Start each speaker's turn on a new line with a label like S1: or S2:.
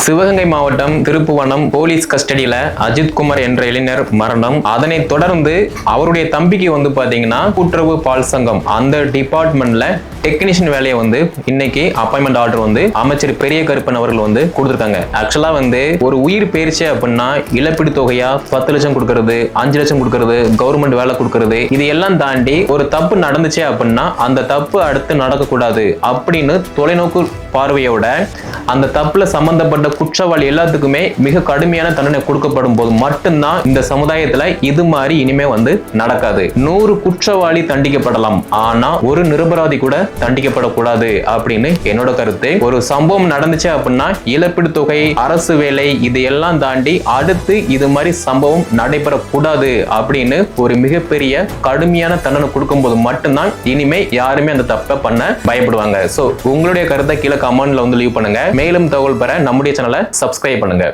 S1: சிவகங்கை மாவட்டம் திருப்புவனம் போலீஸ் கஸ்டடியில அஜித்குமார் என்ற இளைஞர் மரணம். அதனை தொடர்ந்து அவருடைய தம்பிக்கு பாத்தீங்கன்னா கூட்டுறவு பால் சங்கம் அந்த டிபார்ட்மெண்ட்ல டெக்னீஷியன் வேலையை இன்னைக்கு அப்பாயின்மெண்ட் ஆர்டர் அமைச்சர் பெரிய கருப்பன் அவர்கள் கொடுத்திருக்காங்க. ஆக்சுவலா ஒரு உயிர் பேர்ச்சி அப்படின்னா இழப்பீடு தொகையா 10 லட்சம் கொடுக்கறது, 5 லட்சம் கொடுக்கறது, கவர்மெண்ட் வேலை கொடுக்கறது, இது எல்லாம் தாண்டி ஒரு தப்பு நடந்துச்சு அப்படின்னா அந்த தப்பு அடுத்து நடக்கக்கூடாது அப்படின்னு தொலைநோக்கு பார்வையோட அந்த தப்புல சம்பந்தப்பட்ட குற்றவாளி எல்லாத்துக்குமே மிக கடுமையான தண்டனை கொடுக்கப்படும் போது மட்டும்தான் இந்த சமுதாயத்துல இது மாதிரி இனிமே நடக்காது. 100 குற்றவாளி தண்டிக்கப்படலாம், ஆனா ஒரு நிரபராதி கூட தண்டிக்கப்படக்கூடாது அப்படின்னு என்னோட கருத்து. ஒரு சம்பவம் நடந்துச்சு அப்படின்னா இழப்பீடு தொகை, அரசு வேலை, இது எல்லாம் தாண்டி அடுத்து இது மாதிரி சம்பவம் நடைபெறக்கூடாது அப்படின்னு ஒரு மிகப்பெரிய கடுமையான தண்டனை கொடுக்கும் போது மட்டும்தான் இனிமே யாருமே அந்த தப்பை பண்ண பயப்படுவாங்க. சோ உங்களுடைய கருத்தை கீழே கமெண்ட்ல லீவ் பண்ணுங்க. மேலும் தகவல் பெற நம்முடைய சேனலை சப்ஸ்கிரைப் பண்ணுங்க.